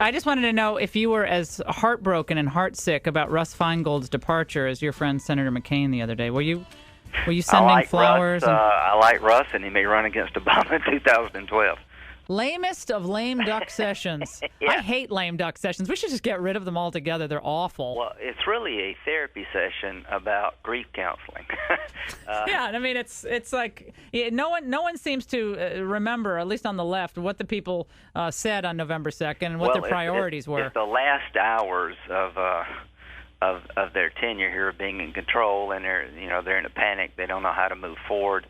I just wanted to know if you were as heartbroken and heartsick about Russ Feingold's departure as your friend Senator McCain the other day. Were you sending flowers? I like Russ, and he may run against Obama in 2012. Lamest of lame duck sessions. Yeah. I hate lame duck sessions. We should just get rid of them altogether. They're awful. Well, it's really a therapy session about grief counseling. Yeah, I mean, it's like no one seems to remember, at least on the left, what the people said on November 2nd and what their priorities were. It's the last hours of their tenure here being in control, and they're in a panic. They don't know how to move forward.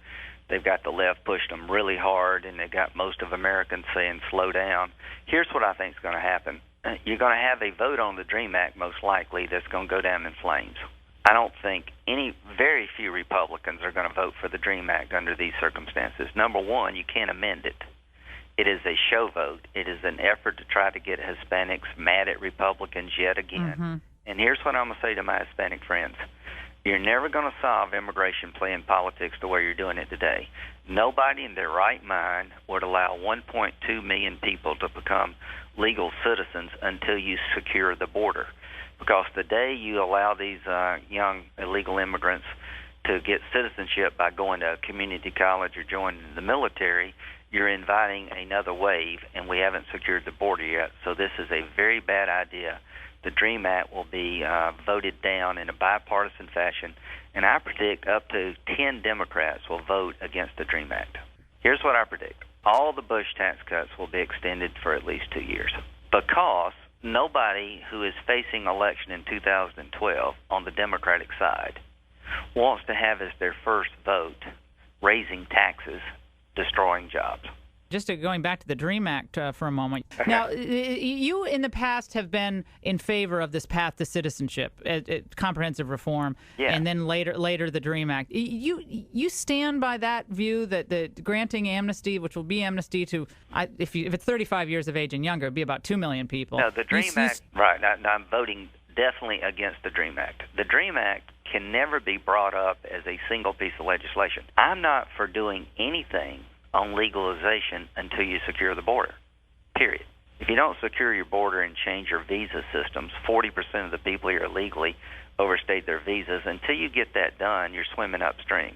They've got the left pushed them really hard, and they've got most of Americans saying slow down. Here's what I think is going to happen. You're going to have a vote on the DREAM Act, most likely, that's going to go down in flames. I don't think very few Republicans are going to vote for the DREAM Act under these circumstances. Number one, you can't amend it. It is a show vote. It is an effort to try to get Hispanics mad at Republicans yet again. Mm-hmm. And here's what I'm going to say to my Hispanic friends. You're never going to solve immigration playing politics the way you're doing it today. Nobody in their right mind would allow 1.2 million people to become legal citizens until you secure the border. Because the day you allow these young illegal immigrants to get citizenship by going to a community college or joining the military, you're inviting another wave, and we haven't secured the border yet. So this is a very bad idea. The DREAM Act will be voted down in a bipartisan fashion, and I predict up to 10 Democrats will vote against the DREAM Act. Here's what I predict. All the Bush tax cuts will be extended for at least 2 years because nobody who is facing election in 2012 on the Democratic side wants to have as their first vote raising taxes, destroying jobs. Just going back to the DREAM Act for a moment. Now, you in the past have been in favor of this path to citizenship, comprehensive reform, and then later the DREAM Act. You stand by that view that granting amnesty, which will be amnesty to, if it's 35 years of age and younger, it'd be about 2 million people. No, the DREAM Act, right, I'm voting definitely against the DREAM Act. The DREAM Act can never be brought up as a single piece of legislation. I'm not for doing anything on legalization until you secure the border, period. If you don't secure your border and change your visa systems, 40% of the people here illegally overstayed their visas. Until you get that done, you're swimming upstream.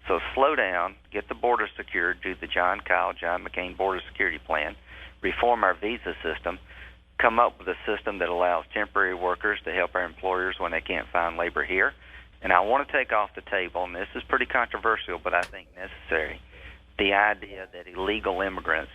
So slow down, get the border secured, do the John McCain border security plan, reform our visa system, come up with a system that allows temporary workers to help our employers when they can't find labor here. And I want to take off the table, and this is pretty controversial, but I think necessary, the idea that illegal immigrants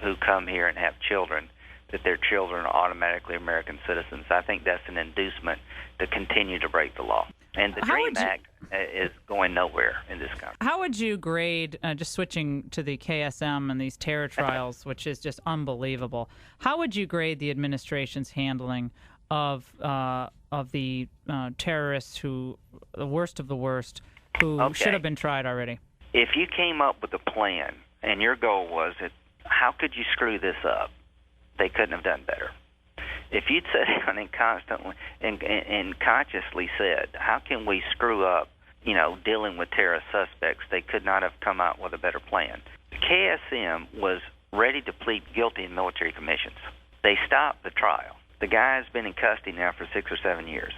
who come here and have children, that their children are automatically American citizens. I think that's an inducement to continue to break the law. And the DREAM Act is going nowhere in this country. How would you grade, just switching to the KSM and these terror trials, which is just unbelievable, how would you grade the administration's handling of the terrorists who, the worst of the worst, who should have been tried already? If you came up with a plan and your goal was, how could you screw this up, they couldn't have done better. If you'd sat down and consciously said, how can we screw up, dealing with terrorist suspects, they could not have come out with a better plan. The KSM was ready to plead guilty in military commissions. They stopped the trial. The guy has been in custody now for 6 or 7 years.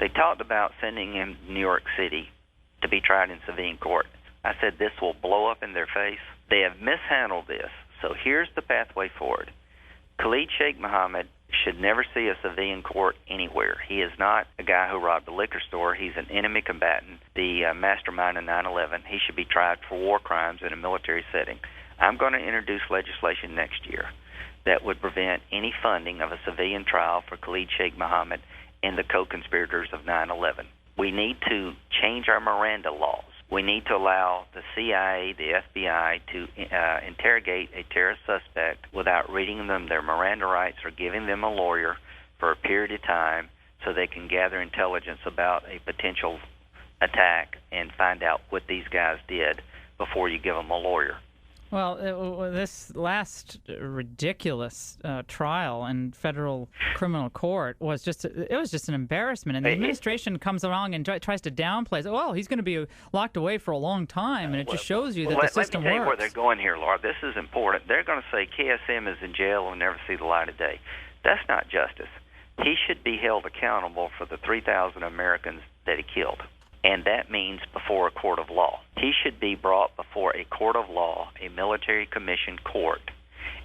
They talked about sending him to New York City to be tried in civilian court. I said this will blow up in their face. They have mishandled this. So here's the pathway forward. Khalid Sheikh Mohammed should never see a civilian court anywhere. He is not a guy who robbed a liquor store. He's an enemy combatant, the mastermind of 9/11. He should be tried for war crimes in a military setting. I'm going to introduce legislation next year that would prevent any funding of a civilian trial for Khalid Sheikh Mohammed and the co-conspirators of 9/11. We need to change our Miranda laws. We need to allow the CIA, the FBI, to interrogate a terrorist suspect without reading them their Miranda rights or giving them a lawyer for a period of time so they can gather intelligence about a potential attack and find out what these guys did before you give them a lawyer. Well, this last ridiculous trial in federal criminal court was just an embarrassment. And the administration comes along and tries to downplay it. Well, he's going to be locked away for a long time, and it just shows you that the system works. Let me tell you where they're going here, Laura. This is important. They're going to say KSM is in jail and will never see the light of day. That's not justice. He should be held accountable for the 3,000 Americans that he killed, and that means before a court of law. He should be brought before a court of law, a military commissioned court,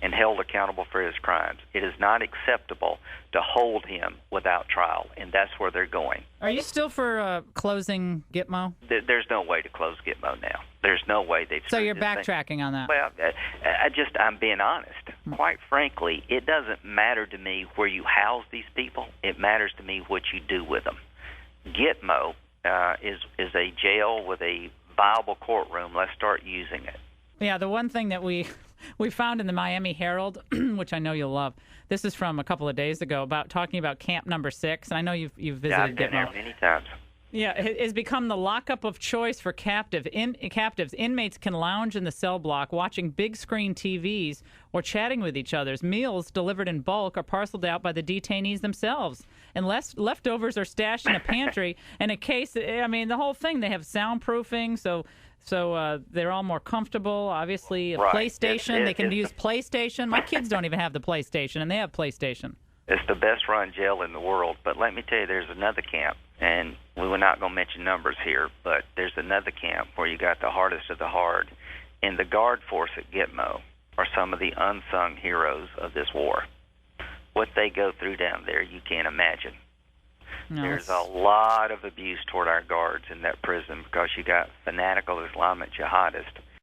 and held accountable for his crimes. It is not acceptable to hold him without trial, and that's where they're going. Are you still for closing Gitmo? There's no way to close Gitmo now. There's no way they've... So you're backtracking on that? Well, I'm being honest. Quite frankly, it doesn't matter to me where you house these people. It matters to me what you do with them. Gitmo is a jail with a viable courtroom. Let's start using it. Yeah, the one thing that we found in the Miami Herald, which I know you'll love, this is from a couple of days ago, about talking about Camp Number 6, and I know you've visited I've been Gitmo. there many times. Yeah, it has become the lockup of choice for captives. Inmates can lounge in the cell block watching big screen TVs or chatting with each other. Meals delivered in bulk are parceled out by the detainees themselves. And leftovers are stashed in a pantry. And in case, I mean, the whole thing, they have soundproofing, so they're all more comfortable. Obviously, a PlayStation, they can use PlayStation. My kids don't even have the PlayStation, and they have PlayStation. It's the best-run jail in the world. But let me tell you, there's another camp, and we were not going to mention numbers here, but there's another camp where you got the hardest of the hard. And the guard force at Gitmo are some of the unsung heroes of this war. What they go through down there, you can't imagine. No, there's a lot of abuse toward our guards in that prison because you got fanatical Islamic jihadists